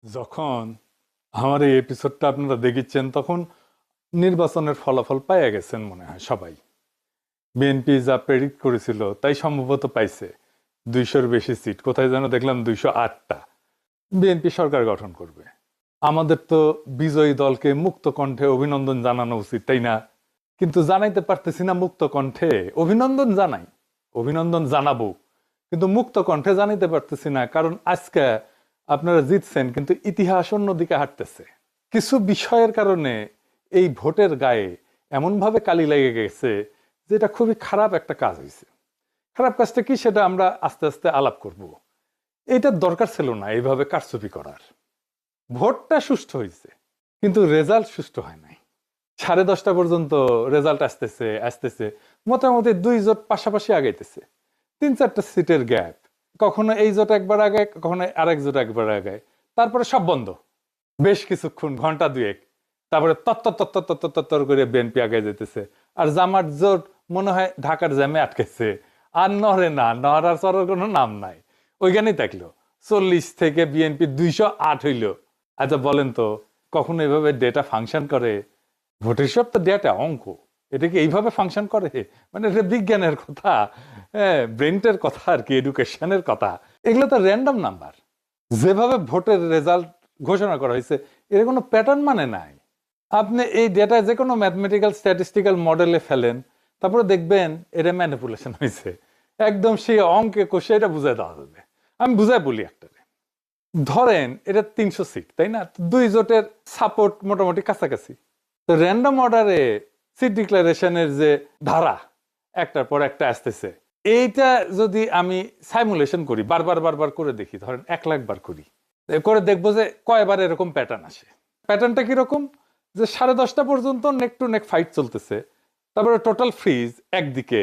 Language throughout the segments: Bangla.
যখন আমার এই এপিসোডটা আপনারা দেখেছেন তখন নির্বাচনের ফলাফল পাইয়া গেছেন মনে হয় সবাই। বিএনপি যা প্রেডিক্ট করেছিল তাই সম্ভবত পাইছে। 200-র বেশি সিট, কোথায় যেন দেখলাম 208টা। বিএনপি সরকার গঠন করবে। আমাদের তো বিজয়ী দলকে মুক্ত কণ্ঠে অভিনন্দন জানানো উচিত, তাই না? কিন্তু জানাইতে পারতেছি না মুক্ত কণ্ঠে। অভিনন্দন জানাই, অভিনন্দন জানাবো, কিন্তু মুক্ত কণ্ঠে জানাইতে পারতেছি না, কারণ আজকে আপনারা জিতছেন কিন্তু ইতিহাস অন্যদিকে হাঁটতেছে। কিছু বিষয়ের কারণে এই ভোটের গায়ে এমনভাবে কালি লেগে গেছে যে এটা খুবই খারাপ একটা কাজ হয়েছে। খারাপ কাজটা কি সেটা আমরা আস্তে আস্তে আলাপ করব। এইটার দরকার ছিল না এইভাবে কারচুপি করার। ভোটটা সুষ্ঠু হয়েছে কিন্তু রেজাল্ট সুষ্ঠু হয় নাই। 10:30 পর্যন্ত রেজাল্ট আসতেছে আসতেছে, মোটামুটি 2 জোট পাশাপাশি আগাইতেছে, 3-4টা সিটের গ্যাপ। কখনো এই জোট একবার আগে, কখনো আরেক জোট একবার আগে, তারপরে সব বন্ধ বেশ কিছুক্ষণ, ঘন্টা দুয়েক। তারপরে তত্তর তত্তর তত্তর তত্তর করে বিএনপি আগে যেতেছে। আর জামাত জোট মনে হয় ঢাকার জ্যামে আটকেছে, আর নড়ে না, নড়ার চড়ার কোনো নাম নাই। ওইখানেই থাকলো। 40 থেকে বিএনপি 208 হইল। আচ্ছা বলেন তো, কখনো এভাবে ডেটা ফাংশন করে? ভোটের সব তো ডেটা, অঙ্ক, এটা কি এইভাবে ফাংশন করে? মানে এটা বিজ্ঞানের কথা, হ্যাঁ, ব্রেনটের কথা আর কি, এডুকেশনের কথা। এগুলো তো র্যান্ডম নাম্বার। যেভাবে ভোটের রেজাল্ট ঘোষণা করা হয়েছে এর কোনো প্যাটার্ন মানে নাই। আপনি এই ডেটা যে কোনো ম্যাথমেটিক্যাল স্ট্যাটিস্টিক্যাল মডেলে ফেলেন, তারপরে দেখবেন এটা ম্যানিপুলেশন হয়েছে। একদম সেই অঙ্কে কষে এটা বুঝাই দেওয়া যাবে। আমি বুঝাই বলি একটা, ধরেন এটা 300 সিট, তাই না? 2 জোটের সাপোর্ট মোটামুটি কাছাকাছি। তো র্যান্ডম অর্ডারে সিট ডিক্লারেশনের যে ধারা একটার পর একটা আসতেছে, এইটা যদি আমি সাইমুলেশন করি, বারবার বারবার করে দেখি, ধরেন 1 লাখ বার করি, করে দেখবো যে কয়বার এরকম প্যাটার্ন আসে। প্যাটার্নটা কিরকম? যে 10:30 পর্যন্ত নেক টু নেক ফাইট চলতেছে, তারপরে টোটাল ফ্রিজ একদিকে,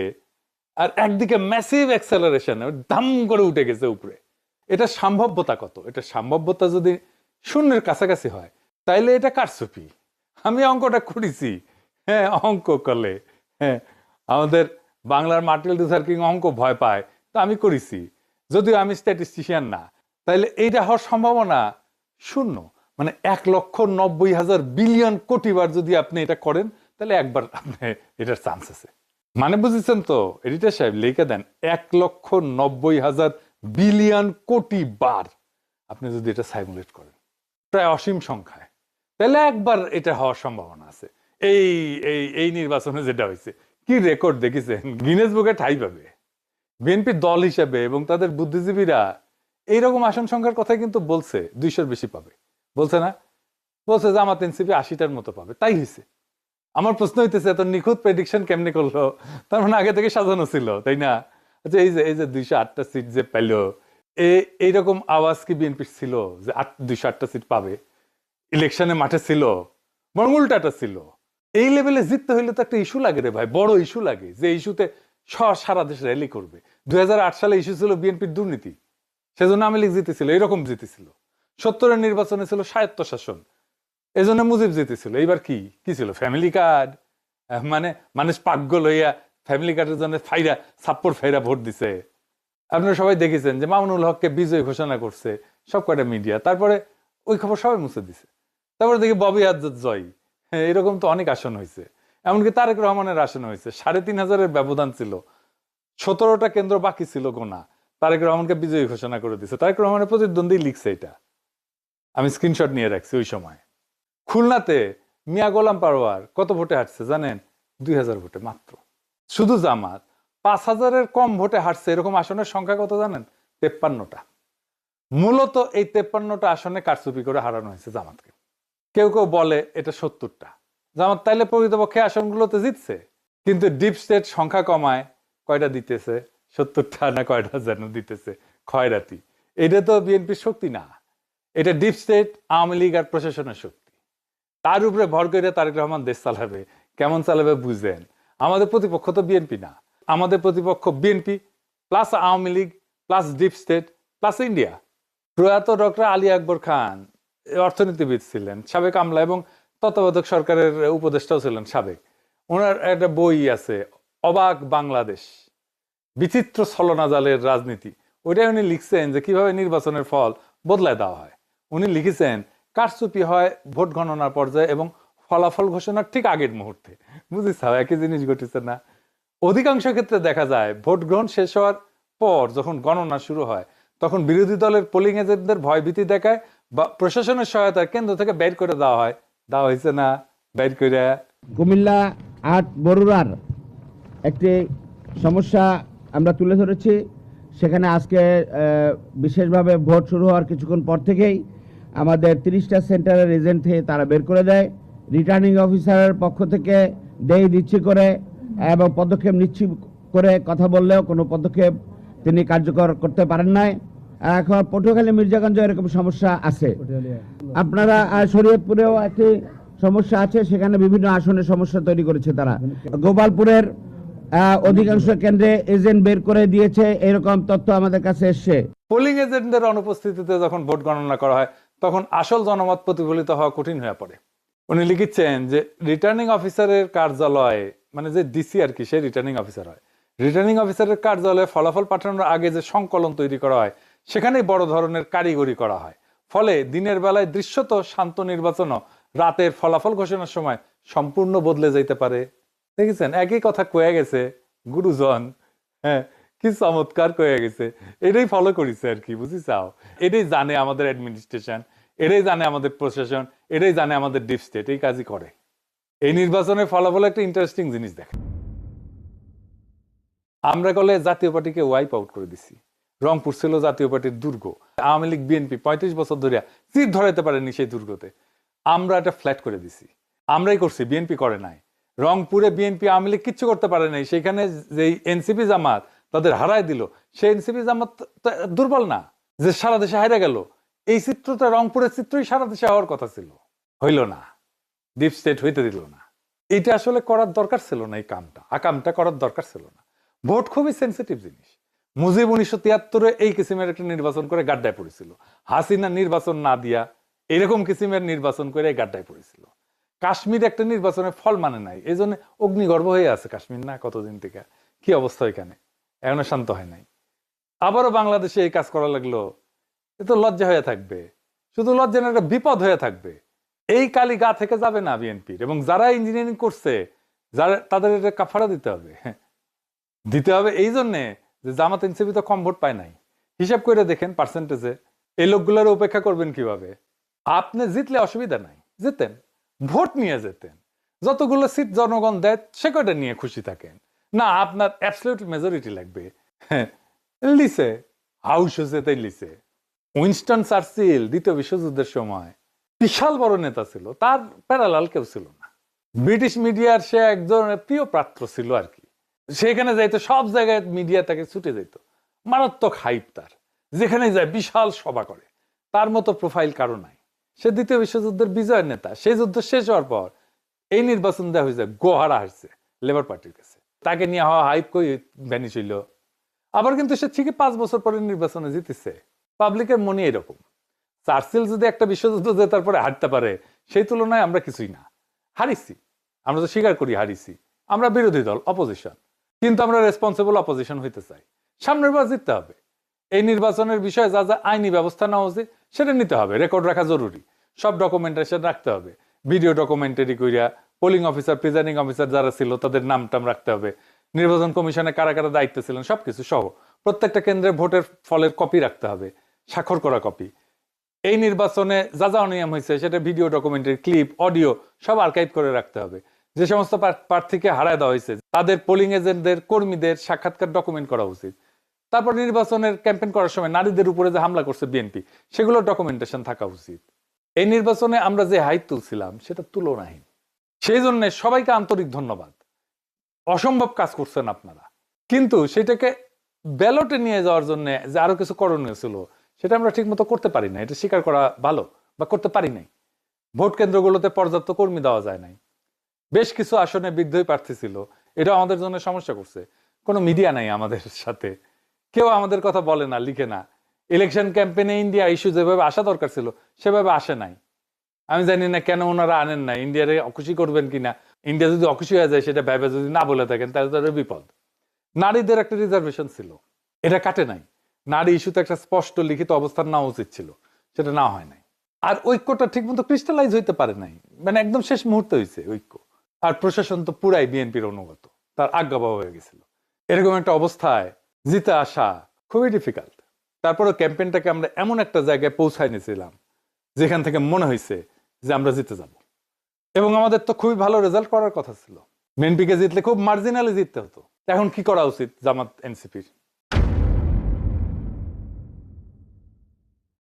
আর একদিকে ম্যাসিভ অ্যাক্সেলারেশন, দাম করে উঠে গেছে উপরে। এটা সম্ভাব্যতা কত? এটা সম্ভাব্যতা যদি 0-এর কাছাকাছি হয় তাইলে এটা কারচুপি। আমি অঙ্কটা করেছি, হ্যাঁ, অঙ্ক করলে, হ্যাঁ, আমাদের বাংলার মার্টিন লুথার কিং অঙ্ক ভয় পায়, তো আমি করেছি, যদিও আমি স্ট্যাটিস্টিশিয়ান না। তাইলে এইটা হওয়ার সম্ভাবনা 0। মানে 1,90,000 বিলিয়ন কোটি বার যদি আপনি এটা করেন তাহলে একবার আপনি এটার চান্স আছে। মানে বুঝেছেন তো এডিটর সাহেব, লিখে দেন 1,90,000 বিলিয়ন কোটি বার আপনি যদি এটা সাইমুলেট করেন, প্রায় অসীম সংখ্যায়, তাহলে একবার এটা হওয়ার সম্ভাবনা আছে। এই এই এই নির্বাচনে যেটা হয়েছে, কি রেকর্ড দেখেছেন, গিনেস বুকে ঠাঁই পাবে বিএনপি দল হিসেবে। এবং তাদের বুদ্ধিজীবীরা এইরকম আসন সংখ্যার কথা কিন্তু বলছে 200-র বেশি পাবে, বলছে না? বলছে জামাত এনসিপি 80টার মতো পাবে, তাই হয়েছে। আমার প্রশ্ন হইতেছে এত নিখুঁত প্রেডিকশন কেমনে করলো? তার মানে আগে থেকে সাজানো ছিল, তাই না? আচ্ছা, এই যে 208টা সিট যে পাইলো, এইরকম আওয়াজ কি বিএনপি ছিল যে 208টা সিট পাবে? ইলেকশনে মাঠে ছিল, বরং উল্টাটা ছিল। এই লেভেলে জিততে হইলে তো একটা ইস্যু লাগে রে ভাই, বড় ইস্যু লাগে, যে ইস্যুতে সারা দেশ র্যালি করবে। 2008 সালে ইস্যু ছিল বিএনপির দুর্নীতি, সেজন্য আওয়ামী লীগ জিতেছিল, এরকম জিতেছিল। 70-এর নির্বাচনে ছিল স্বায়ত্তশাসন, এই জন্য মুজিব জিতেছিল। এইবার কি কি ছিল? Family card. মানে মানুষ পাগল হইয়া ফ্যামিলি কার্ডের জন্য ফাইরা ছাপ্পড় ফাইরা ভোট দিছে। আপনারা সবাই দেখেছেন যে মামুনুল হককে বিজয় ঘোষণা করছে সব কয়টা মিডিয়া, তারপরে ওই খবর সবাই মুছে দিছে। তারপরে দেখি ববি আজাদ জয়, এরকম তো অনেক আসন হয়েছে। এমনকি তারেক রহমানের আসন হয়েছে, 3,500-এর ব্যবধান ছিল, 17টা কেন্দ্র বাকি ছিল গোনা, তারেক রহমানকে বিজয়ী ঘোষণা করে দিছে। তারেক রহমানের প্রতিদ্বন্দ্বী লিখছে এটা, আমি স্ক্রিনশট নিয়ে রাখছি ওই সময়। খুলনাতে মিয়া গোলাম পারোয়ার কত ভোটে হারছে জানেন? 2,000 ভোটে মাত্র। শুধু জামাত 5,000-এর কম ভোটে হারছে এরকম আসনের সংখ্যা কত জানেন? 53টা। মূলত এই 53টা আসনে কারচুপি করে হারানো হয়েছে জামাতকে। কেউ কেউ বলে এটা 70টা। জামাত তাইলে প্রকৃতপক্ষে আসনগুলোতে জিতছে, কিন্তু ডিপ স্টেট সংখ্যা কমায় কয়টা দিতেছে? 70টা না কয়টা যেন দিতেছে, খয়রাতি। এটা তো বিএনপির শক্তি না, এটা ডিপ স্টেট, আওয়ামী লীগ আর প্রশাসনের শক্তি। তার উপরে ভর করে তারেক রহমান দেশ চালাবে। কেমন চালাবে বুঝেন? আমাদের প্রতিপক্ষ তো বিএনপি না, আমাদের প্রতিপক্ষ BNP plus Awami League plus deep state plus India. প্রয়াত ডক্টর আলী আকবর খান অর্থনীতিবিদ ছিলেন, সাবেক আমলা এবং তত্ত্বাবধায়ক সরকারের উপদেষ্টাও ছিলেন সাবেক। ওনার একটা বই আছে, অবাক বাংলাদেশ, বিচিত্র ছলনাজালের রাজনীতি। ওইটাই উনি লিখছেন যে কিভাবে নির্বাচনের ফল বদলায় দেওয়া হয়। উনি লিখেছেন কারচুপি হয় ভোট গণনার পর্যায়ে এবং ফলাফল ঘোষণার ঠিক আগের মুহূর্তে। বুঝিস একই জিনিস ঘটেছে না? অধিকাংশ ক্ষেত্রে দেখা যায় ভোট গ্রহণ শেষ হওয়ার পর যখন গণনা শুরু হয় তখন বিরোধী দলের পোলিং এজেন্টদের ভয়ভীতি দেখায় বা প্রশাসনের সহায়তায় কেন্দ্র থেকে বের করে দেওয়া হয়েছে না? বের করে কুমিল্লা ৮ বরুড়ার একটি সমস্যা আমরা তুলে ধরেছি। সেখানে আজকে বিশেষভাবে ভোট শুরু হওয়ার কিছুক্ষণ পর থেকেই আমাদের ৩০টা সেন্টারের এজেন্ট থেকে তারা বের করে দেয়। রিটার্নিং অফিসারের পক্ষ থেকে দেই দিচ্ছি করে এবং পদক্ষেপ নিচ্ছি করে কথা বললেও কোনো পদক্ষেপ তিনি কার্যকর করতে পারেন নাই। এখন পটুয়াখালী মির্জাগঞ্জে এরকম সমস্যা আছে। আপনারা শরীয়তপুরেও একটি সমস্যা আছে, সেখানে বিভিন্ন আসনের সমস্যা তৈরি করেছে তারা। গোপালপুরের অধিকাংশ কেন্দ্রে এজেন্ট বের করে দিয়েছে, এরকম তথ্য আমাদের কাছে এসছে। পোলিং এজেন্টদের অনুপস্থিতিতে যখন ভোট গণনা করা হয় তখন আসল জনমত প্রতিফলিত হওয়া কঠিন হয়ে পড়ে। উনি লিখেছেন যে রিটার্নিং অফিসারের কার্যালয়ে, মানে যে ডিসি আর কি, সে রিটার্নিং অফিসার হয়। রিটার্নিং অফিসারের কার্যালয়ে ফলাফল পাঠানোর আগে যে সংকলন তৈরি করা হয় সেখানেই বড় ধরনের কারিগরি করা হয়। ফলে দিনের বেলায় দৃশ্যত শান্ত নির্বাচনও রাতের ফলাফল ঘোষণার সময় সম্পূর্ণ বদলে যাইতে পারে। দেখেছেন, একই কথা কয়ে গেছে গুরুজন। হ্যাঁ, কি চমৎকার কয়ে গেছে। এটাই ফলো করেছে আর কি, বুঝি চাও? এটাই জানে আমাদের অ্যাডমিনিস্ট্রেশন, এটাই জানে আমাদের প্রশাসন, এটাই জানে আমাদের ডিপ স্টেট। এই কাজই করে। এই নির্বাচনের ফলাফল একটা ইন্টারেস্টিং জিনিস দেখে। আমরা গলে জাতীয় পার্টিকে ওয়াইপ আউট করে দিছি। রংপুর ছিল জাতীয় পার্টির দুর্গ। আওয়ামী লীগ বিএনপি ৩৫ বছর ধরে চির ধরাইতে পারেনি সেই দুর্গতে। আমরা এটা ফ্ল্যাট করে দিছি। আমরাই করছি, বিএনপি করে নাই। রংপুরে বিএনপি আওয়ামী লীগ কিচ্ছু করতে পারে নাই। সেখানে যে এনসিপি জামাত তাদের হারায় দিল, সেই এনসিপি জামাত দুর্বল না যে সারা দেশে হারিয়ে গেল। এই চিত্রটা, রংপুরের চিত্রই সারা দেশে হওয়ার কথা ছিল, হইল না। ডিপ স্টেট হইতে দিল না। এটা আসলে করার দরকার ছিল না। এই কামটা করার দরকার ছিল না। ভোট খুবই সেন্সিটিভ জিনিস। মুজিব ১৯৭৩-এ এই কিসিমের একটা নির্বাচন করে গাড্ডায় পড়েছিল। হাসিনা নির্বাচন না দিয়া এরকম কিসিমের নির্বাচন করে গাড্ডায় পড়েছিল। কাশ্মীর একটা নির্বাচনের ফল মানে নাই, এই জন্য অগ্নিগর্ভ হয়ে আছে কাশ্মীর না কতদিন থেকে। কি অবস্থা এখানে, এখনো শান্ত হয় নাই। আবারও বাংলাদেশে এই কাজ করা লাগলো। এ তো লজ্জা হয়ে থাকবে, শুধু লজ্জা না, একটা বিপদ হয়ে থাকবে। এই কালি গা থেকে যাবে না বিএনপির। এবং যারা ইঞ্জিনিয়ারিং করছে, যারা, তাদের এটা কাফারা দিতে হবে। এই জন্যে যে জামাত এনসিপি তো কম ভোট পায় নাই। হিসাব করে দেখেন পার্সেন্টেজে এই লোকগুলোর উপেক্ষা করবেন কিভাবে? আপনি জিতলে অসুবিধা নাই, জিতেন, ভোট নিয়ে যেতেন। যতগুলো সিট জনগণ দেয় সে কয়টা নিয়ে খুশি থাকেন না। আপনার অ্যাবসলিউট মেজরিটি লাগবে। লিসে হাউস হয়েছে লিসে। উইনস্টন চার্চিল দ্বিতীয় বিশ্বযুদ্ধের সময় বিশাল বড় নেতা ছিল, তার প্যারালাল কেউ ছিল না। ব্রিটিশ মিডিয়ার সে একজন প্রিয় পাত্র ছিল আর কি। সেখানে যাইতো, সব জায়গায় মিডিয়া তাকে ছুটে যেত। মারাত্মক হাইপ তার, যেখানে যায় বিশাল সভা করে। তার মতো প্রোফাইল কারো নাই। সে দ্বিতীয় বিশ্বযুদ্ধের বিজয়ের নেতা। সেই যুদ্ধ শেষ হওয়ার পর এই নির্বাচন দেওয়া হয়েছে, গোহারা হারছে লেবার পার্টির কাছে। তাকে নিয়ে হওয়া হাইপ কই ভ্যানিশ হইল। আবার কিন্তু সে ঠিকই ৫ বছর পরে নির্বাচনে জিতেছে। পাবলিকের মনে এরকম। চার্চিল যদি একটা বিশ্বযুদ্ধ জেতার পরে হারতে পারে, সেই তুলনায় আমরা কিছুই না। হারিছি, আমরা তো স্বীকার করি হারিছি। আমরা বিরোধী দল, অপোজিশন, কিন্তু আমরা রেসপন্সিবল অপোজিশন হইতে চাই। সামনের বার জিততে হবে। এই নির্বাচনের বিষয়ে যা যা আইনি ব্যবস্থা নেওয়া উচিত সেটা নিতে হবে। রেকর্ড রাখা জরুরি, সব ডকুমেন্টেশন রাখতে হবে। ভিডিও ডকুমেন্টারি কইরা পোলিং অফিসার, প্রিজাইডিং অফিসার যারা ছিল তাদের নামটাম রাখতে হবে। নির্বাচন কমিশনে কারা কারা দায়িত্ব ছিলেন সবকিছু সহ প্রত্যেকটা কেন্দ্রে ভোটের ফলের কপি রাখতে হবে, স্বাক্ষর করা কপি। এই নির্বাচনে যা যা অনিয়ম হয়েছে সেটা ভিডিও ডকুমেন্টারি, ক্লিপ, অডিও সব আর্কাইভ করে রাখতে হবে। যে সমস্ত প্রার্থীকে হারায় দেওয়া হয়েছে তাদের পোলিং এজেন্টদের, কর্মীদের সাক্ষাৎকার ডকুমেন্ট করা উচিত। তারপর নির্বাচনের ক্যাম্পেইন করার সময় নারীদের উপরে যে হামলা করছে বিএনপি, সেগুলো ডকুমেন্টেশন থাকা উচিত। এই নির্বাচনে আমরা যে হাইট তুলছিলাম সেটা তুলনাহীন। সেই জন্য সবাইকে আন্তরিক ধন্যবাদ। অসম্ভব কাজ করছেন আপনারা। কিন্তু সেটাকে ব্যালটে নিয়ে যাওয়ার জন্য যে আরো কিছু করণীয় ছিল সেটা আমরা ঠিক মতো করতে পারি না। এটা স্বীকার করা ভালো, বা করতে পারি নাই। ভোট কেন্দ্রগুলোতে পর্যাপ্ত কর্মী দেওয়া যায় নাই। বেশ কিছু আসনে বিদ্রোহী প্রার্থী ছিল, এটা আমাদের জন্য সমস্যা করছে। কোনো মিডিয়া নাই আমাদের সাথে, কেউ আমাদের কথা বলে না, লিখে না। ইলেকশন ক্যাম্পেইনে ইন্ডিয়া ইস্যু যেভাবে আসা দরকার ছিল সেভাবে আসে নাই। আমি জানি না কেন ওনারা আনেন না। ইন্ডিয়ারে অখুশি করবেন কিনা, ইন্ডিয়া যদি অখুশি হয়ে যায় সেটা ভেবে যদি না বলে থাকেন তাহলে তাদের বিপদ। নারীদের একটা রিজার্ভেশন ছিল, এটা কাটে নাই। নারী ইস্যুতে একটা স্পষ্ট লিখিত অবস্থান নেওয়া উচিত ছিল, সেটা না হয় নাই। আর ঐক্যটা ঠিক মতো ক্রিস্টালাইজ হইতে পারে নাই, মানে একদম শেষ মুহূর্তে হয়েছে ঐক্য। আর প্রশাসন তো পুরাই বিএনপির অনুগত, তার আজ্ঞাবহ হয়ে গেছিল। এরকম একটা অবস্থায় জিতে আসা খুবই ডিফিকাল্ট। তারপরে ক্যাম্পেইনটাকে আমরা এমন একটা জায়গায় পৌঁছায় নিয়েছিলাম যেখান থেকে মনে হয়েছে যে আমরা জিতে যাব, এবং আমাদের তো খুবই ভালো রেজাল্ট করার কথা ছিল। বিএনপিকে জিতলে খুব মার্জিনালি জিততে হতো। এখন কি করা উচিত জামাত এনসিপির?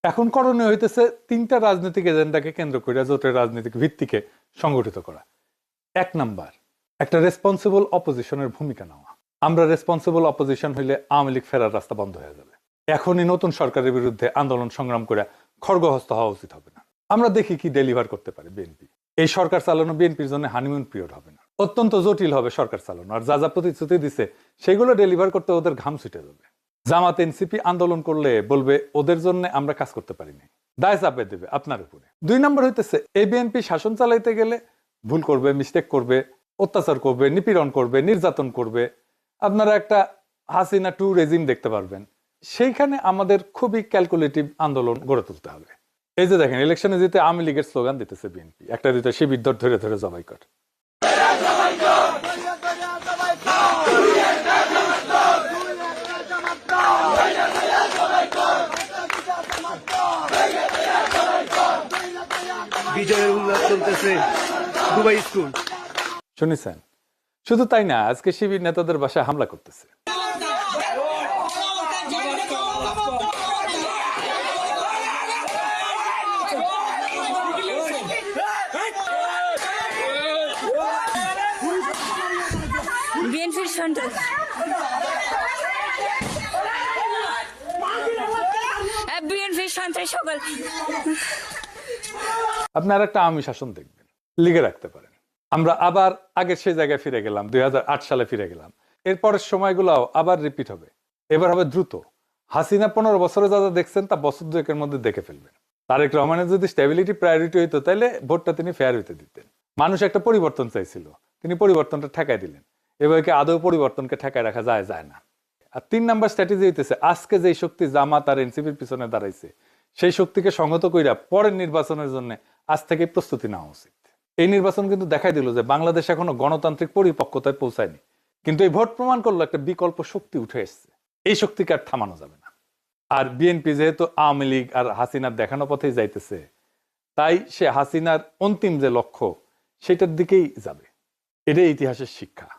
এখন করণীয় হইতেছে তিনটা রাজনৈতিক এজেন্ডাকে কেন্দ্র করে জোটের রাজনৈতিক ভিত্তিকে সংগঠিত করা। এক নাম্বার, একটা রেসপন্সিবল অপোজিশনের ভূমিকা নেওয়া। আমরা রেসপন্সিবল অপোজিশন হইলে আওয়ামী লীগ ফেরার রাস্তা বন্ধ হয়ে যাবে। এখনই নতুন সরকারের বিরুদ্ধে আন্দোলন সংগ্রাম করে খড়গহস্ত হওয়া উচিত হবে না। আমরা দেখি কি ডেলিভার করতে পারে বিএনপি। এই সরকার চালানো বিএনপির জন্য হানিমুন পিরিয়ড হবে না, অত্যন্ত জটিল হবে সরকার চালানো। আর যা যা প্রতিশ্রুতি দিছে সেগুলো ডেলিভার করতে ওদের ঘাম ছুটে যাবে। জামাত এনসিপি আন্দোলন করলে বলবে ওদের জন্য আমরা কাজ করতে পারিনি, দায় চাপে দেবে আপনার উপরে। দুই নম্বর হইতেছে এই বিএনপি শাসন চালাইতে গেলে ভুল করবে, মিস্টেক করবে, অত্যাচার করবে, নিপীড়ন করবে, নির্যাতন করবে। আপনারা একটা হাসিনা টু রেজিম দেখতে পারবেন। সেইখানে আমাদের খুবই ক্যালকুলেটিভ আন্দোলন গড়ে তুলতে হবে। এই যে দেখেন, ইলেকশনে জিতে আওয়ামী লীগের স্লোগান দিতেছে বিএনপি, একটা দিতে শিবির ধরে ধরে জবাই কর। বিজয়ের উল্লাস চলতেছে দুবাই স্কুল। শুনেছেন? শুধু তাই না, আজকে শিবির নেতাদের বাসায় হামলা করতেছে। বিএনপির সন্ত্রাস, বিএনপির সন্ত্রাস সকল। আপনি আর একটা আওয়ামী শাসন দেখবেন, লিগে রাখতে পারেন। আমরা আবার আগের সেই জায়গায় ফিরে গেলাম, 2008 সালে ফিরে গেলাম। এরপরের সময়গুলোও আবার রিপিট হবে। এবার হবে দ্রুত। হাসিনা 15 বছরে যা যা দেখছেন তা বছর দুয়েকের মধ্যে দেখে ফেলবেন। তারেক রহমানের যদি স্টেবিলিটি প্রায়োরিটি হইতো তাহলে ভোটটা তিনি ফেয়ার হইতে দিতেন। মানুষ একটা পরিবর্তন চাইছিল, তিনি পরিবর্তনটা ঠেকাই দিলেন। এবার কি আদৌ পরিবর্তনকে ঠেকায় রাখা যায়? যায় না। আর 3 নাম্বার স্ট্র্যাটেজি হইতেছে আজকে যেই শক্তি জামাত আর এনসিপির পিছনে দাঁড়াইছে সেই শক্তিকে সংহত কইরা পরের নির্বাচনের জন্য আজ থেকে প্রস্তুতি নেওয়া উচিত। এই নির্বাচন কিন্তু দেখাই দিল যে বাংলাদেশ এখনো গণতান্ত্রিক পরিপক্কতায় পৌঁছায়নি, কিন্তু এই ভোট প্রমাণ করলো একটা বিকল্প শক্তি উঠে এসছে। এই শক্তিকে আর থামানো যাবে না। আর বিএনপি যেহেতু আওয়ামী লীগ আর হাসিনার দেখানো পথেই যাইতেছে, তাই সে হাসিনার অন্তিম যে লক্ষ্য সেটার দিকেই যাবে। এটাই ইতিহাসের শিক্ষা।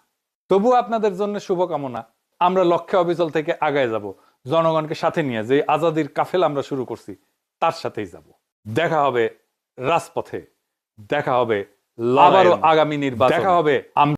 তবু আপনাদের জন্য শুভকামনা। আমরা লক্ষ্যে অবিচল থেকে আগায় যাব, জনগণকে সাথে নিয়ে যে আজাদির কাফেলা আমরা শুরু করছি তার সাথেই যাব। দেখা হবে রাজপথে, দেখা হবে আবারও আগামী নির্বাচন, দেখা হবে